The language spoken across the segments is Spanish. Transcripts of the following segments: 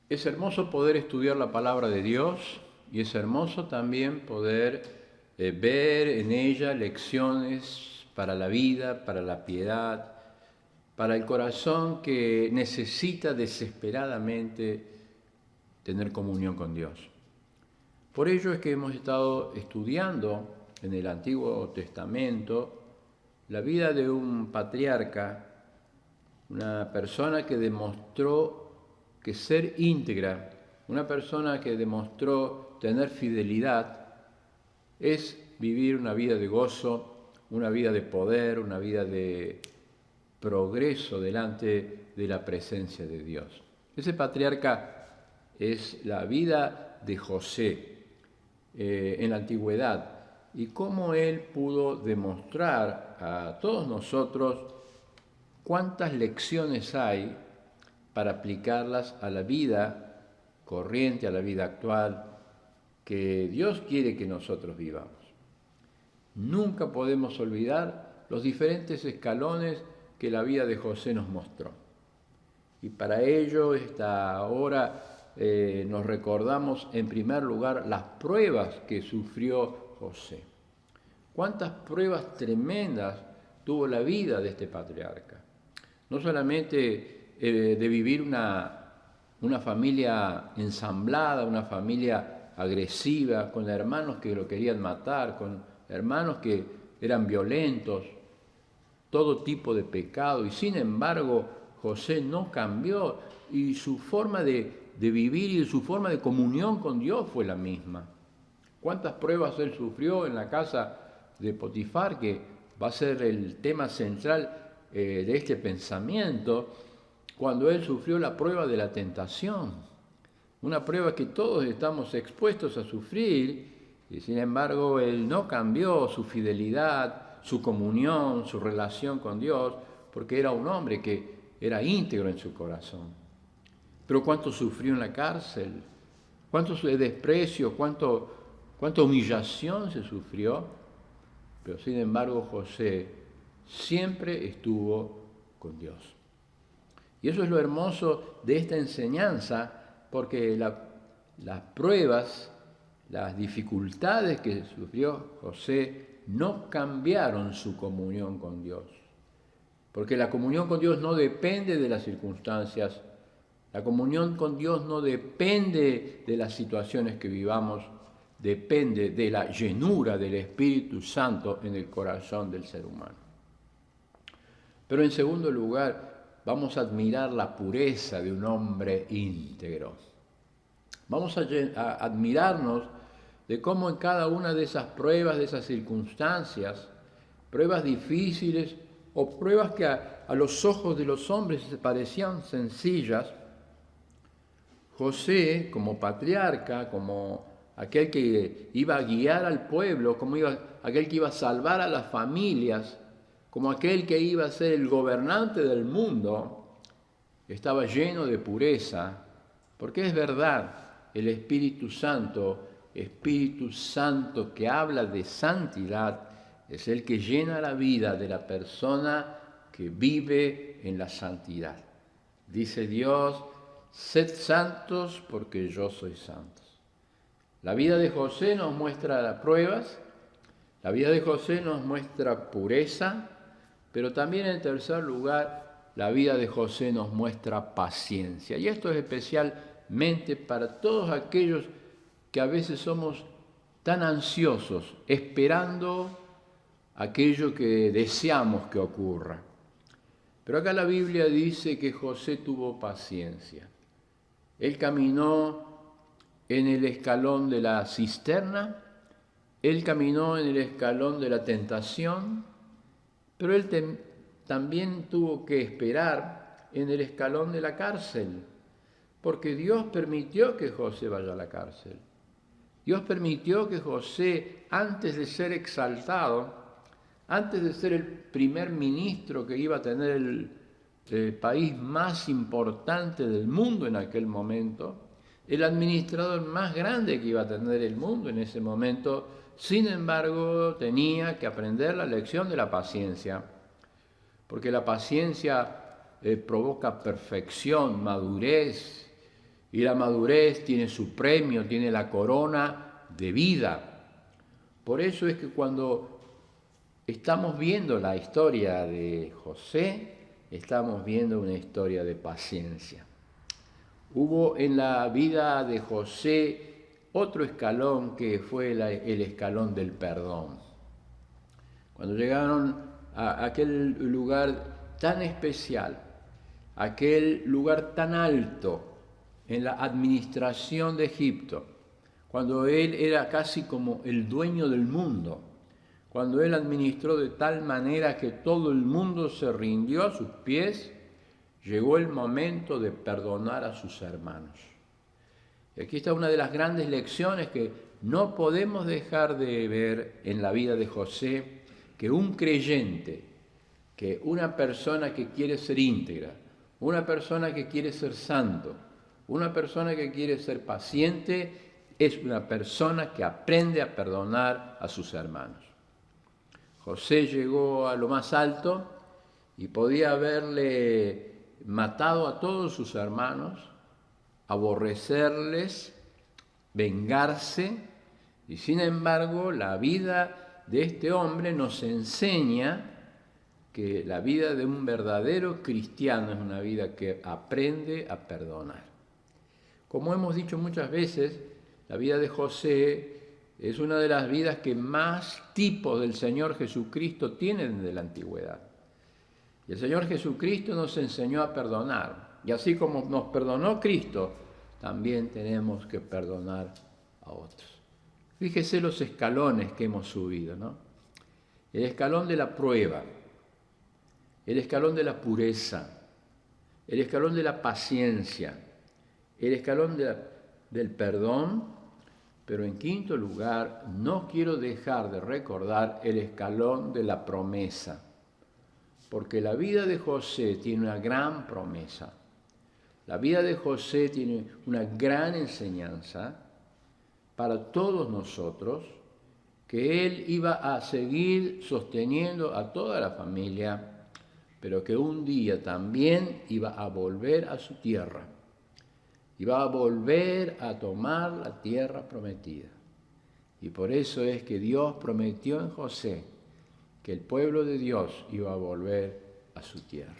Es hermoso poder estudiar la palabra de Dios y es hermoso también poder ver en ella lecciones para la vida, para la piedad, para el corazón que necesita desesperadamente tener comunión con Dios. Por ello es que hemos estado estudiando en el Antiguo Testamento la vida de un patriarca, una persona que demostró que ser íntegra, una persona que demostró tener fidelidad, es vivir una vida de gozo, una vida de poder, una vida de progreso delante de la presencia de Dios. Ese patriarca es la vida de José en la antigüedad y cómo él pudo demostrar a todos nosotros cuántas lecciones hay para aplicarlas a la vida corriente, a la vida actual, que Dios quiere que nosotros vivamos. Nunca podemos olvidar los diferentes escalones que la vida de José nos mostró. Y para ello, esta hora nos recordamos en primer lugar las pruebas que sufrió José. Cuántas pruebas tremendas tuvo la vida de este patriarca. No solamente de vivir una familia ensamblada, una familia agresiva, con hermanos que lo querían matar, con hermanos que eran violentos, todo tipo de pecado, y sin embargo José no cambió y su forma de vivir y su forma de comunión con Dios fue la misma. ¿Cuántas pruebas él sufrió en la casa de Potifar, que va a ser el tema central de este pensamiento, cuando él sufrió la prueba de la tentación? Una prueba que todos estamos expuestos a sufrir, y sin embargo él no cambió su fidelidad, su comunión, su relación con Dios, porque era un hombre que era íntegro en su corazón. Pero cuánto sufrió en la cárcel, cuánto desprecio, cuánta humillación se sufrió, pero sin embargo José siempre estuvo con Dios. Y eso es lo hermoso de esta enseñanza, porque las pruebas, las dificultades que sufrió José no cambiaron su comunión con Dios. Porque la comunión con Dios no depende de las circunstancias, la comunión con Dios no depende de las situaciones que vivamos, depende de la llenura del Espíritu Santo en el corazón del ser humano. Pero en segundo lugar, vamos a admirar la pureza de un hombre íntegro. Vamos a admirarnos de cómo en cada una de esas pruebas, de esas circunstancias, pruebas difíciles o pruebas que a los ojos de los hombres parecían sencillas, José, como patriarca, como aquel que iba a guiar al pueblo, como aquel que iba a salvar a las familias, como aquel que iba a ser el gobernante del mundo, estaba lleno de pureza, porque es verdad, el Espíritu Santo que habla de santidad, es el que llena la vida de la persona que vive en la santidad. Dice Dios, sed santos porque yo soy santo. La vida de José nos muestra pruebas, la vida de José nos muestra pureza, pero también en tercer lugar, la vida de José nos muestra paciencia. Y esto es especialmente para todos aquellos que a veces somos tan ansiosos, esperando aquello que deseamos que ocurra. Pero acá la Biblia dice que José tuvo paciencia. Él caminó en el escalón de la cisterna, él caminó en el escalón de la tentación, pero él también tuvo que esperar en el escalón de la cárcel, porque Dios permitió que José vaya a la cárcel. Dios permitió que José, antes de ser exaltado, antes de ser el primer ministro que iba a tener el país más importante del mundo en aquel momento, el administrador más grande que iba a tener el mundo en ese momento, sin embargo, tenía que aprender la lección de la paciencia, porque la paciencia provoca perfección, madurez, y la madurez tiene su premio, tiene la corona de vida. Por eso es que cuando estamos viendo la historia de José, estamos viendo una historia de paciencia. Hubo en la vida de José otro escalón que fue el escalón del perdón. Cuando llegaron a aquel lugar tan especial, aquel lugar tan alto en la administración de Egipto, cuando él era casi como el dueño del mundo, cuando él administró de tal manera que todo el mundo se rindió a sus pies, llegó el momento de perdonar a sus hermanos. Y aquí está una de las grandes lecciones que no podemos dejar de ver en la vida de José, que un creyente, que una persona que quiere ser íntegra, una persona que quiere ser santo, una persona que quiere ser paciente, es una persona que aprende a perdonar a sus hermanos. José llegó a lo más alto y podía haberle matado a todos sus hermanos, aborrecerles, vengarse, y sin embargo la vida de este hombre nos enseña que la vida de un verdadero cristiano es una vida que aprende a perdonar. Como hemos dicho muchas veces, la vida de José es una de las vidas que más tipos del Señor Jesucristo tienen de la antigüedad. Y el Señor Jesucristo nos enseñó a perdonar. Y así como nos perdonó Cristo, también tenemos que perdonar a otros. Fíjese los escalones que hemos subido, ¿no? El escalón de la prueba, el escalón de la pureza, el escalón de la paciencia, el escalón del perdón, pero en quinto lugar, no quiero dejar de recordar el escalón de la promesa, porque la vida de José tiene una gran promesa. La vida de José tiene una gran enseñanza para todos nosotros, que él iba a seguir sosteniendo a toda la familia, pero que un día también iba a volver a su tierra, iba a volver a tomar la tierra prometida. Y por eso es que Dios prometió en José que el pueblo de Dios iba a volver a su tierra.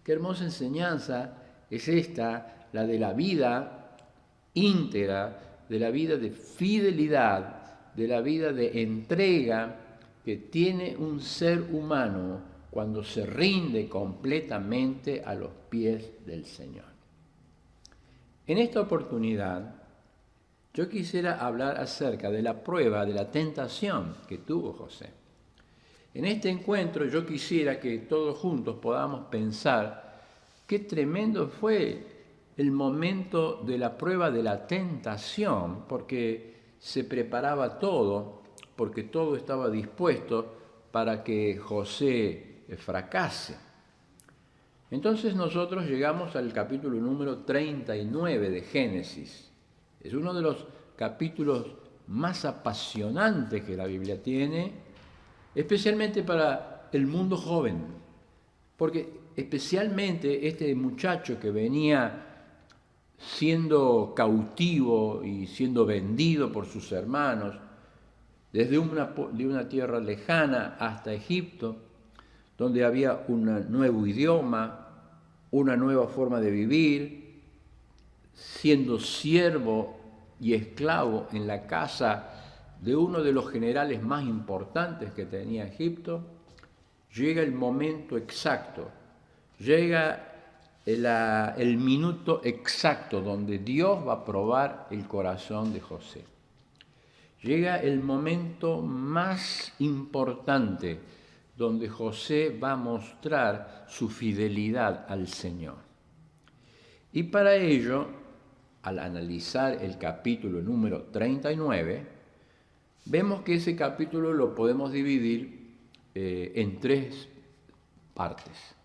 Qué hermosa enseñanza es esta, la de la vida íntegra, de la vida de fidelidad, de la vida de entrega que tiene un ser humano cuando se rinde completamente a los pies del Señor. En esta oportunidad, yo quisiera hablar acerca de la prueba, de la tentación que tuvo José. En este encuentro yo quisiera que todos juntos podamos pensar qué tremendo fue el momento de la prueba de la tentación, porque se preparaba todo, porque todo estaba dispuesto para que José fracase. Entonces nosotros llegamos al capítulo número 39 de Génesis. Es uno de los capítulos más apasionantes que la Biblia tiene, especialmente para el mundo joven, porque especialmente este muchacho que venía siendo cautivo y siendo vendido por sus hermanos, desde una tierra lejana hasta Egipto, donde había un nuevo idioma, una nueva forma de vivir, siendo siervo y esclavo en la casa de uno de los generales más importantes que tenía Egipto, llega el momento exacto, llega el minuto exacto donde Dios va a probar el corazón de José. Llega el momento más importante donde José va a mostrar su fidelidad al Señor. Y para ello, al analizar el capítulo número 39, vemos que ese capítulo lo podemos dividir en tres partes.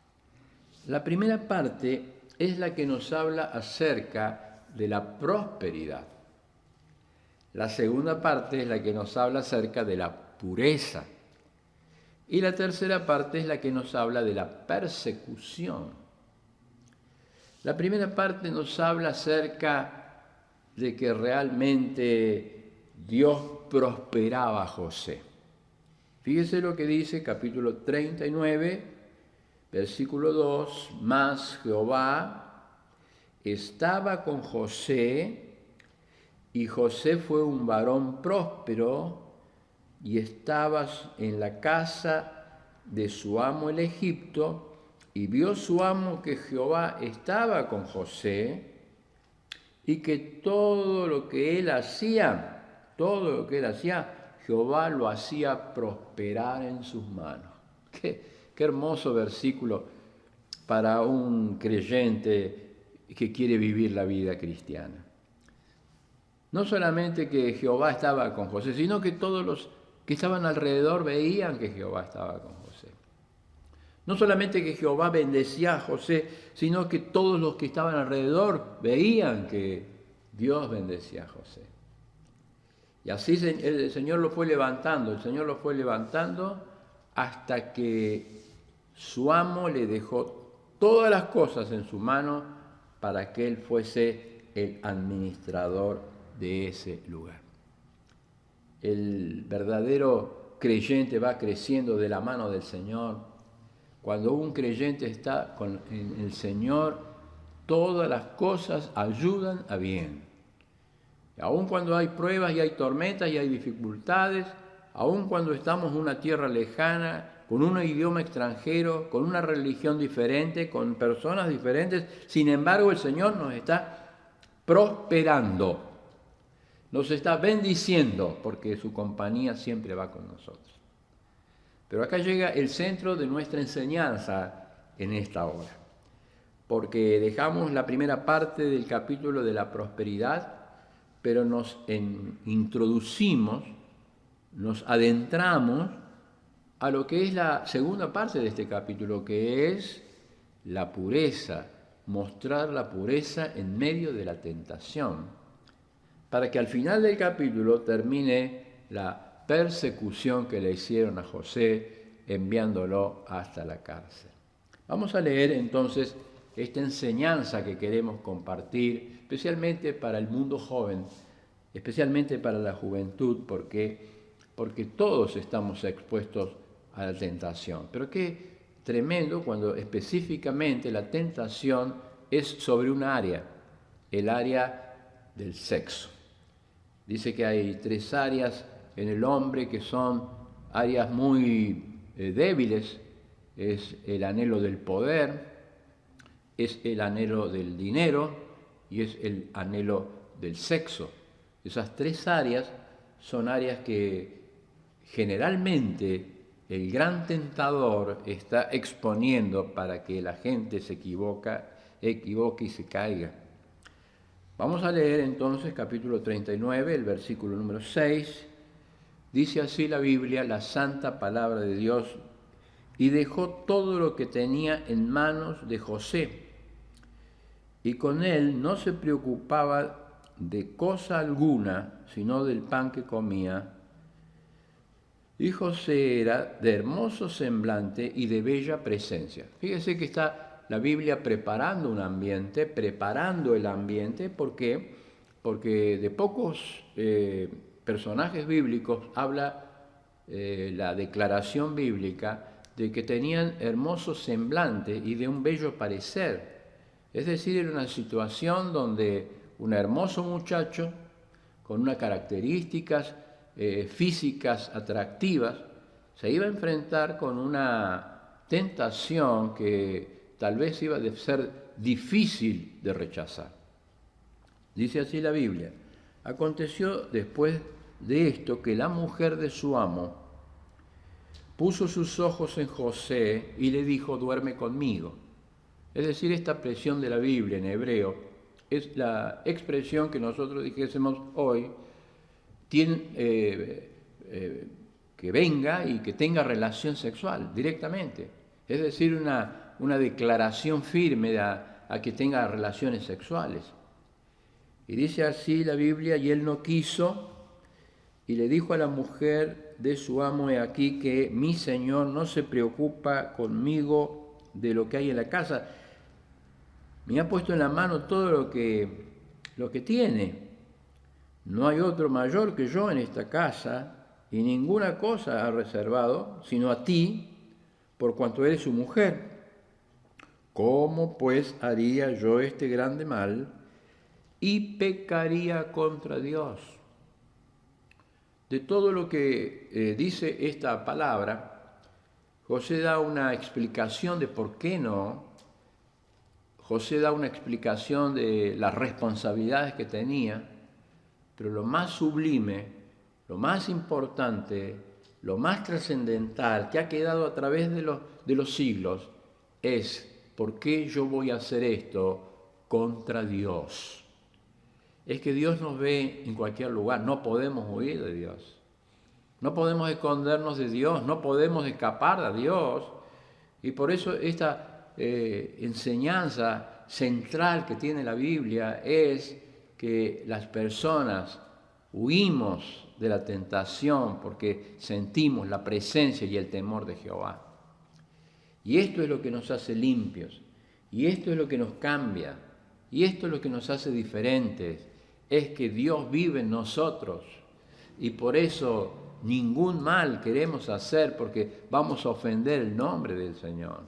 La primera parte es la que nos habla acerca de la prosperidad. La segunda parte es la que nos habla acerca de la pureza. Y la tercera parte es la que nos habla de la persecución. La primera parte nos habla acerca de que realmente Dios prosperaba a José. Fíjese lo que dice capítulo 39, versículo 2, mas Jehová estaba con José, y José fue un varón próspero, y estaba en la casa de su amo el Egipto, y vio su amo que Jehová estaba con José, y que todo lo que él hacía, Jehová lo hacía prosperar en sus manos. Qué hermoso versículo para un creyente que quiere vivir la vida cristiana. No solamente que Jehová estaba con José, sino que todos los que estaban alrededor veían que Jehová estaba con José. No solamente que Jehová bendecía a José, sino que todos los que estaban alrededor veían que Dios bendecía a José. Y así el Señor lo fue levantando, hasta que su amo le dejó todas las cosas en su mano para que él fuese el administrador de ese lugar. El verdadero creyente va creciendo de la mano del Señor. Cuando un creyente está en el Señor, todas las cosas ayudan a bien. Aun cuando hay pruebas y hay tormentas y hay dificultades, aun cuando estamos en una tierra lejana, con un idioma extranjero, con una religión diferente, con personas diferentes, sin embargo el Señor nos está prosperando, nos está bendiciendo, porque su compañía siempre va con nosotros. Pero acá llega el centro de nuestra enseñanza en esta hora, porque dejamos la primera parte del capítulo de la prosperidad, pero nos introducimos, nos adentramos a lo que es la segunda parte de este capítulo, que es la pureza, mostrar la pureza en medio de la tentación, para que al final del capítulo termine la persecución que le hicieron a José, enviándolo hasta la cárcel. Vamos a leer entonces esta enseñanza que queremos compartir, especialmente para el mundo joven, especialmente para la juventud, porque todos estamos expuestos a la tentación. Pero qué tremendo cuando específicamente la tentación es sobre un área, el área del sexo. Dice que hay 3 áreas en el hombre que son áreas muy débiles. Es el anhelo del poder, es el anhelo del dinero y es el anhelo del sexo. Esas 3 áreas son áreas que generalmente el gran tentador está exponiendo para que la gente se equivoque y se caiga. Vamos a leer entonces capítulo 39, el versículo número 6. Dice así la Biblia, la santa palabra de Dios: y dejó todo lo que tenía en manos de José, y con él no se preocupaba de cosa alguna, sino del pan que comía. Y José era de hermoso semblante y de bella presencia. Fíjese que está la Biblia preparando el ambiente. ¿Por qué? Porque de pocos personajes bíblicos habla la declaración bíblica de que tenían hermoso semblante y de un bello parecer. Es decir, era una situación donde un hermoso muchacho con unas características físicas atractivas se iba a enfrentar con una tentación que tal vez iba a ser difícil de rechazar. Dice así la Biblia: aconteció después de esto que la mujer de su amo puso sus ojos en José y le dijo: duerme conmigo. Es decir, esta expresión de la Biblia en hebreo es la expresión que nosotros dijésemos hoy, que venga y que tenga relación sexual directamente. Es decir, una declaración firme a que tenga relaciones sexuales. Y dice así la Biblia: y él no quiso, y le dijo a la mujer de su amo: he aquí que mi señor no se preocupa conmigo de lo que hay en la casa. me ha puesto en la mano todo lo que tiene. No hay otro mayor que yo en esta casa, y ninguna cosa ha reservado, sino a ti, por cuanto eres su mujer. ¿Cómo pues haría yo este grande mal y pecaría contra Dios? De todo lo que dice esta palabra, José da una explicación de por qué no. José da una explicación de las responsabilidades que tenía, pero lo más sublime, lo más importante, lo más trascendental que ha quedado a través de los siglos es: ¿por qué yo voy a hacer esto contra Dios? Es que Dios nos ve en cualquier lugar, no podemos huir de Dios, no podemos escondernos de Dios, no podemos escapar de Dios, y por eso esta enseñanza central que tiene la Biblia es que las personas huimos de la tentación porque sentimos la presencia y el temor de Jehová. Y esto es lo que nos hace limpios, y esto es lo que nos cambia, y esto es lo que nos hace diferentes, es que Dios vive en nosotros, y por eso ningún mal queremos hacer porque vamos a ofender el nombre del Señor.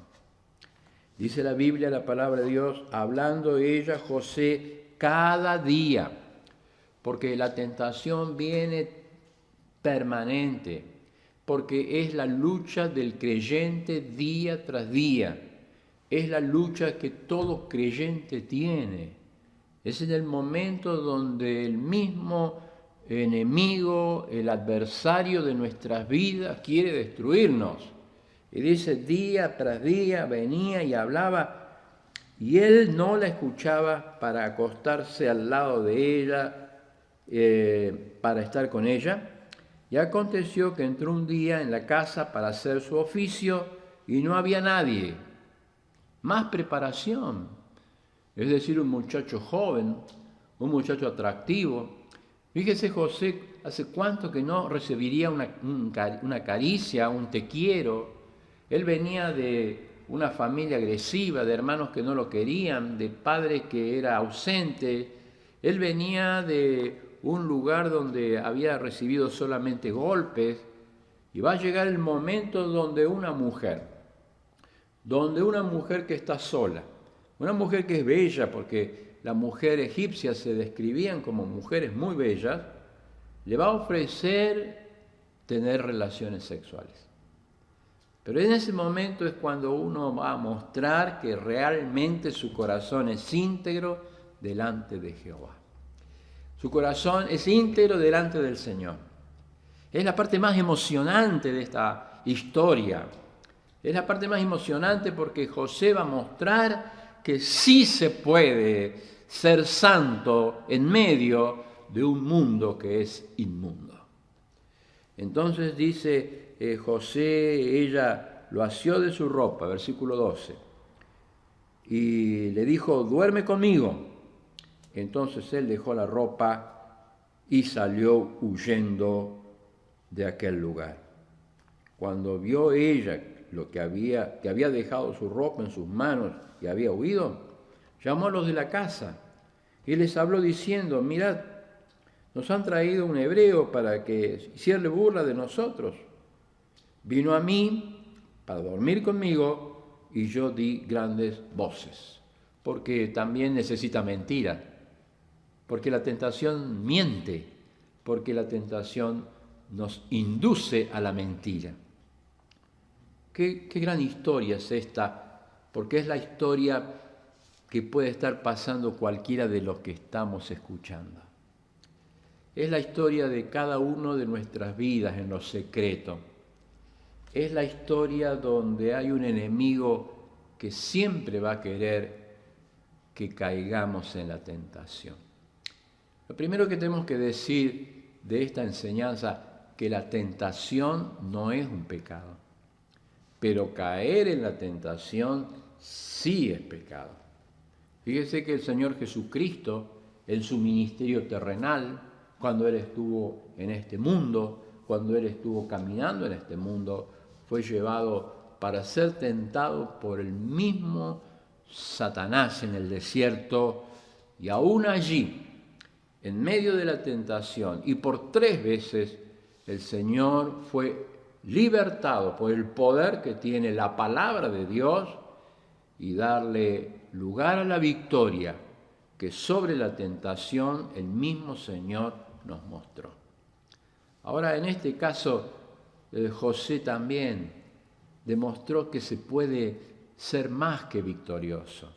Dice la Biblia, la palabra de Dios, hablando ella, José, cada día, porque la tentación viene permanente, porque es la lucha del creyente día tras día, es la lucha que todo creyente tiene. Es en el momento donde el mismo enemigo, el adversario de nuestras vidas quiere destruirnos. Y dice, día tras día venía y hablaba, y él no la escuchaba para acostarse al lado de ella, para estar con ella. Y aconteció que entró un día en la casa para hacer su oficio y no había nadie. Más preparación, es decir, un muchacho joven, un muchacho atractivo. Fíjese José, hace cuánto que no recibiría una caricia, un te quiero. Él venía de una familia agresiva, de hermanos que no lo querían, de padres que era ausente. Él venía de un lugar donde había recibido solamente golpes, y va a llegar el momento donde una mujer que está sola, una mujer que es bella, porque las mujeres egipcias se describían como mujeres muy bellas, le va a ofrecer tener relaciones sexuales. Pero en ese momento es cuando uno va a mostrar que realmente su corazón es íntegro delante de Jehová. Su corazón es íntegro delante del Señor. Es la parte más emocionante de esta historia. Es la parte más emocionante porque José va a mostrar que sí se puede ser santo en medio de un mundo que es inmundo. Entonces dice José, ella lo asió de su ropa, versículo 12, y le dijo, duerme conmigo. Entonces él dejó la ropa y salió huyendo de aquel lugar. Cuando vio ella que había dejado su ropa en sus manos y había huido, llamó a los de la casa y les habló diciendo, mirad, nos han traído un hebreo para que hiciera burla de nosotros. Vino a mí para dormir conmigo y yo di grandes voces, porque también necesita mentira, porque la tentación miente, porque la tentación nos induce a la mentira. Qué gran historia es esta, porque es la historia que puede estar pasando cualquiera de los que estamos escuchando. Es la historia de cada uno de nuestras vidas en lo secreto. Es la historia donde hay un enemigo que siempre va a querer que caigamos en la tentación. Lo primero que tenemos que decir de esta enseñanza, que la tentación no es un pecado, pero caer en la tentación sí es pecado. Fíjese que el Señor Jesucristo, en su ministerio terrenal, cuando Él estuvo en este mundo, cuando Él estuvo caminando en este mundo, fue llevado para ser tentado por el mismo Satanás en el desierto, y aún allí, en medio de la tentación, y por 3 veces el Señor fue libertado por el poder que tiene la palabra de Dios y darle lugar a la victoria que sobre la tentación el mismo Señor nos mostró. Ahora, en este caso, José también demostró que se puede ser más que victorioso.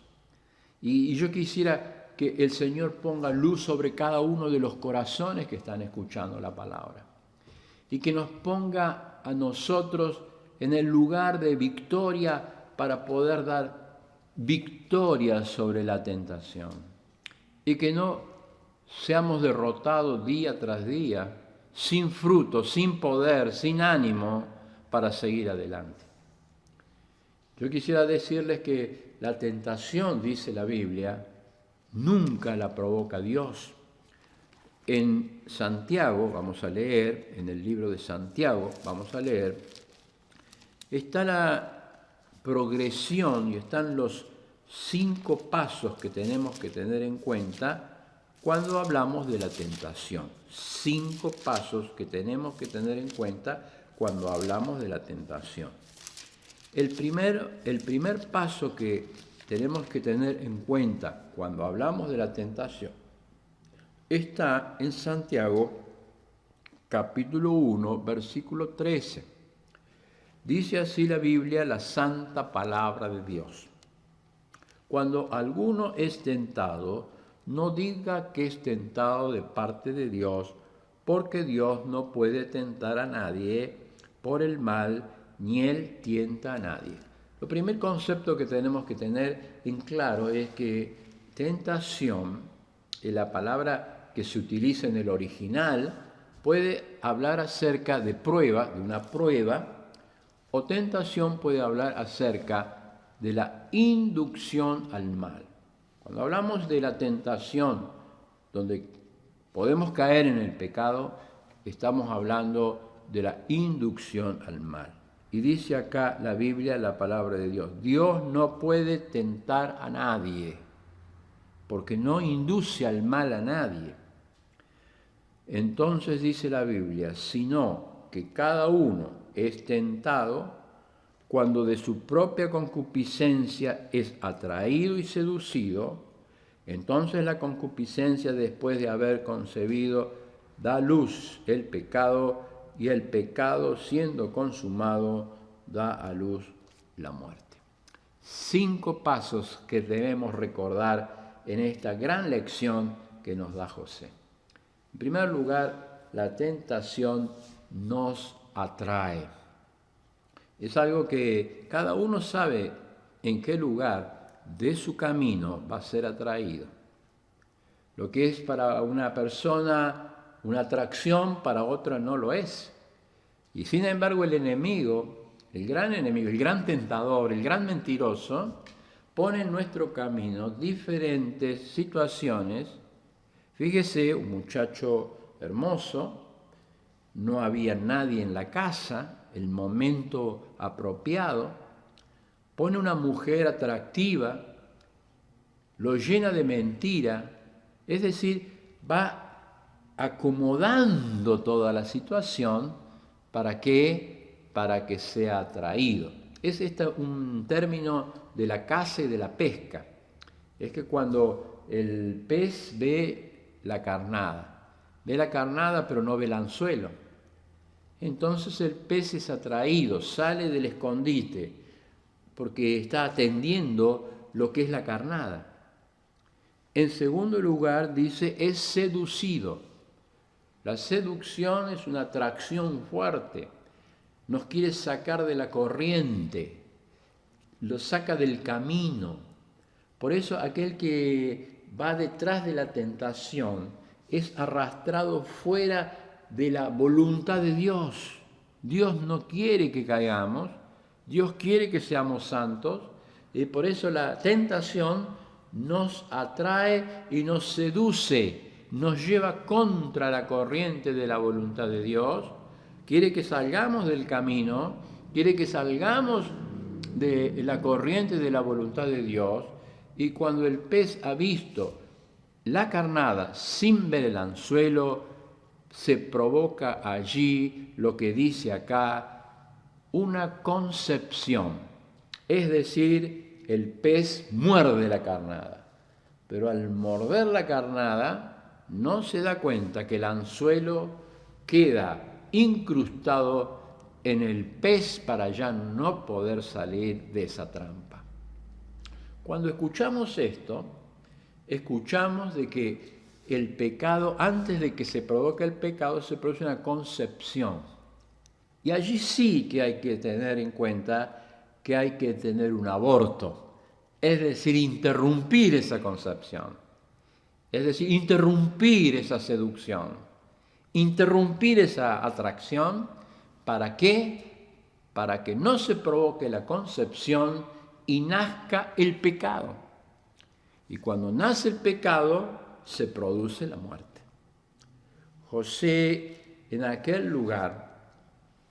Y yo quisiera que el Señor ponga luz sobre cada uno de los corazones que están escuchando la palabra y que nos ponga a nosotros en el lugar de victoria para poder dar victoria sobre la tentación y que no seamos derrotados día tras día sin fruto, sin poder, sin ánimo para seguir adelante. Yo quisiera decirles que la tentación, dice la Biblia, nunca la provoca Dios. En Santiago, vamos a leer, en el libro de Santiago, vamos a leer, está la progresión y están los 5 pasos que tenemos que tener en cuenta cuando hablamos de la tentación. 5 pasos que tenemos que tener en cuenta cuando hablamos de la tentación. El primer paso que tenemos que tener en cuenta cuando hablamos de la tentación está en Santiago capítulo 1, versículo 13. Dice así la Biblia, la santa palabra de Dios. Cuando alguno es tentado, no diga que es tentado de parte de Dios, porque Dios no puede tentar a nadie por el mal, ni Él tienta a nadie. Lo primer concepto que tenemos que tener en claro es que tentación, la palabra que se utiliza en el original, puede hablar acerca de prueba, de una prueba, o tentación puede hablar acerca de la inducción al mal. Cuando hablamos de la tentación, donde podemos caer en el pecado, estamos hablando de la inducción al mal. Y dice acá la Biblia, la palabra de Dios, Dios no puede tentar a nadie, porque no induce al mal a nadie. Entonces dice la Biblia, sino que cada uno es tentado cuando de su propia concupiscencia es atraído y seducido, entonces la concupiscencia, después de haber concebido, da a luz el pecado, y el pecado, siendo consumado, da a luz la muerte. 5 pasos que debemos recordar en esta gran lección que nos da José. En primer lugar, la tentación nos atrae. Es algo que cada uno sabe en qué lugar de su camino va a ser atraído. Lo que es para una persona una atracción, para otra no lo es. Y sin embargo el enemigo, el gran tentador, el gran mentiroso, pone en nuestro camino diferentes situaciones. Fíjese, un muchacho hermoso, no había nadie en la casa, el momento apropiado, pone una mujer atractiva, lo llena de mentira, es decir, va acomodando toda la situación para que sea atraído. Es un término de la caza y de la pesca. Es que cuando el pez ve la carnada pero no ve el anzuelo, entonces el pez es atraído, sale del escondite, porque está atendiendo lo que es la carnada. En segundo lugar, dice, es seducido. La seducción es una atracción fuerte, nos quiere sacar de la corriente, lo saca del camino. Por eso aquel que va detrás de la tentación es arrastrado fuera de la voluntad de Dios. Dios no quiere que caigamos, Dios quiere que seamos santos, y por eso la tentación nos atrae y nos seduce, nos lleva contra la corriente de la voluntad de Dios, quiere que salgamos del camino, quiere que salgamos de la corriente de la voluntad de Dios, Y cuando el pez ha visto la carnada sin ver el anzuelo, se provoca allí lo que dice acá, una concepción. Es decir, el pez muerde la carnada, pero al morder la carnada no se da cuenta que el anzuelo queda incrustado en el pez para ya no poder salir de esa trampa. Cuando escuchamos esto, escuchamos de que el pecado, antes de que se provoque el pecado, se produce una concepción. Y allí sí que hay que tener en cuenta que hay que tener un aborto, es decir, interrumpir esa concepción, es decir, interrumpir esa seducción, interrumpir esa atracción. ¿Para qué? Para que no se provoque la concepción y nazca el pecado. Y cuando nace el pecado, se produce la muerte. José en aquel lugar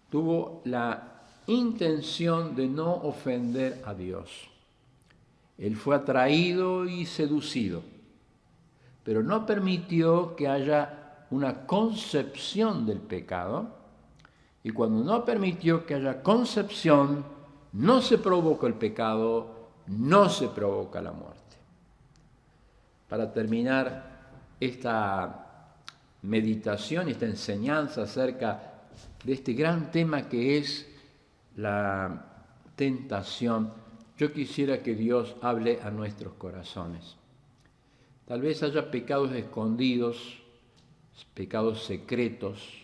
tuvo la intención de no ofender a Dios. Él fue atraído y seducido, pero no permitió que haya una concepción del pecado. Y cuando no permitió que haya concepción, no se provoca el pecado, no se provoca la muerte. Para terminar esta meditación, esta enseñanza acerca de este gran tema que es la tentación, yo quisiera que Dios hable a nuestros corazones. Tal vez haya pecados escondidos, pecados secretos,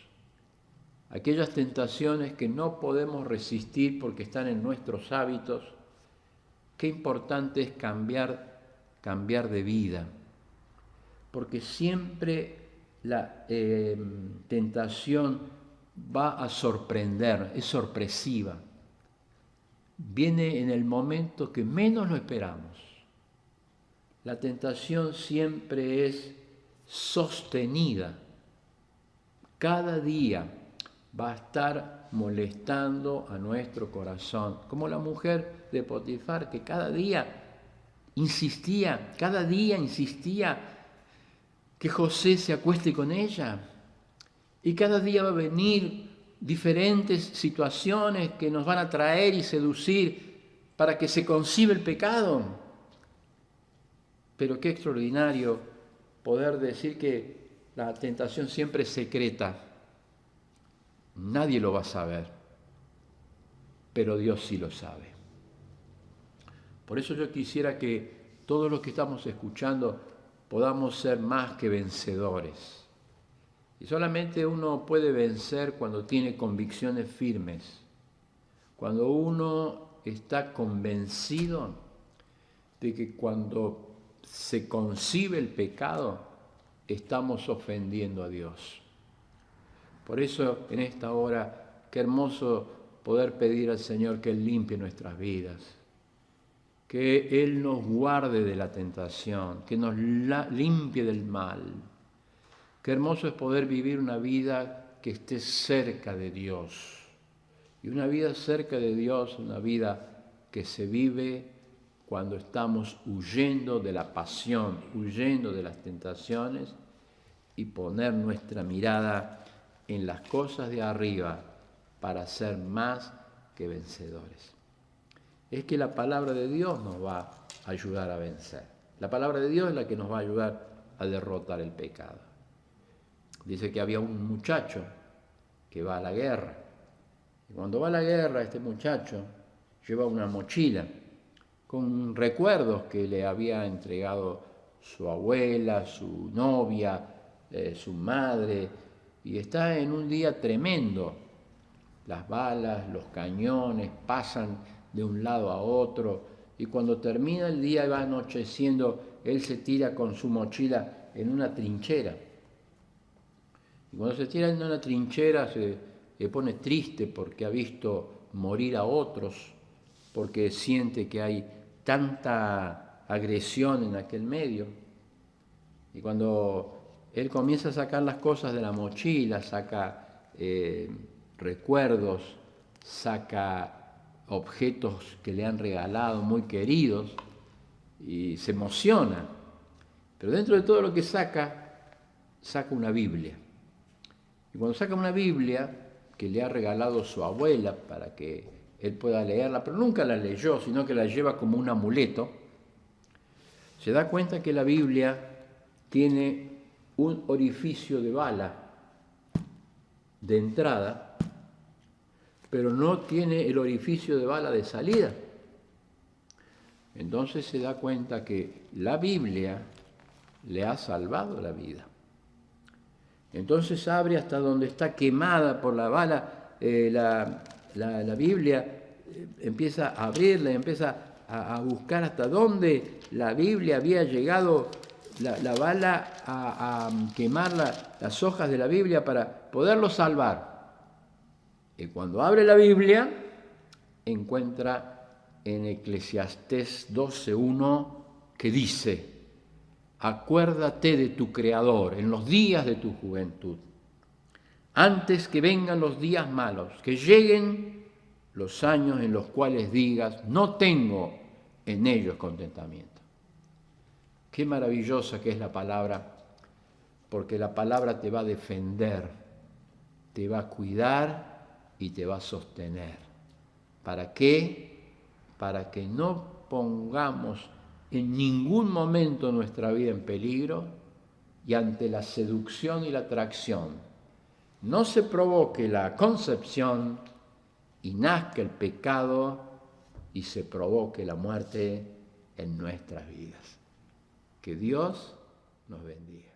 aquellas tentaciones que no podemos resistir porque están en nuestros hábitos. Qué importante es cambiar de vida, porque siempre la tentación va a sorprender, es sorpresiva. Viene en el momento que menos lo esperamos. La tentación siempre es sostenida. Cada día va a estar molestando a nuestro corazón, como la mujer de Potifar, que cada día insistía que José se acueste con ella. Y cada día va a venir diferentes situaciones que nos van a traer y seducir para que se conciba el pecado. Pero qué extraordinario poder decir que la tentación siempre es secreta. Nadie lo va a saber, pero Dios sí lo sabe. Por eso yo quisiera que todos los que estamos escuchando podamos ser más que vencedores. Y solamente uno puede vencer cuando tiene convicciones firmes, cuando uno está convencido de que cuando se concibe el pecado, estamos ofendiendo a Dios. Por eso, en esta hora, qué hermoso poder pedir al Señor que Él limpie nuestras vidas, que Él nos guarde de la tentación, que nos limpie del mal. Qué hermoso es poder vivir una vida que esté cerca de Dios. Y una vida cerca de Dios, una vida que se vive cuando estamos huyendo de la pasión, huyendo de las tentaciones, y poner nuestra mirada en las cosas de arriba para ser más que vencedores. Es que la palabra de Dios nos va a ayudar a vencer. La palabra de Dios es la que nos va a ayudar a derrotar el pecado. Dice que había un muchacho que va a la guerra. Y cuando va a la guerra, este muchacho lleva una mochila con recuerdos que le había entregado su abuela, su novia, su madre, y está en un día tremendo. Las balas, los cañones pasan de un lado a otro, y cuando termina el día y va anocheciendo, él se tira con su mochila en una trinchera. Y cuando se tira en una trinchera se pone triste porque ha visto morir a otros, porque siente que hay tanta agresión en aquel medio. Y cuando él comienza a sacar las cosas de la mochila, saca recuerdos, saca objetos que le han regalado muy queridos, y se emociona. Pero dentro de todo lo que saca una Biblia. Y cuando saca una Biblia que le ha regalado su abuela para que él pueda leerla, pero nunca la leyó, sino que la lleva como un amuleto, se da cuenta que la Biblia tiene un orificio de bala de entrada, pero no tiene el orificio de bala de salida. Entonces se da cuenta que la Biblia le ha salvado la vida. Entonces abre hasta donde está quemada por la bala, la Biblia, empieza a abrirla, empieza a buscar hasta dónde la Biblia había llegado, la bala a quemar las hojas de la Biblia para poderlo salvar. Y cuando abre la Biblia, encuentra en Eclesiastés 12:1 que dice: acuérdate de tu Creador en los días de tu juventud, antes que vengan los días malos, que lleguen los años en los cuales digas, no tengo en ellos contentamiento. Qué maravillosa que es la palabra, porque la palabra te va a defender, te va a cuidar y te va a sostener. ¿Para qué? Para que no pongamos en ningún momento nuestra vida en peligro y ante la seducción y la atracción no se provoque la concepción y nazca el pecado y se provoque la muerte en nuestras vidas. Que Dios nos bendiga.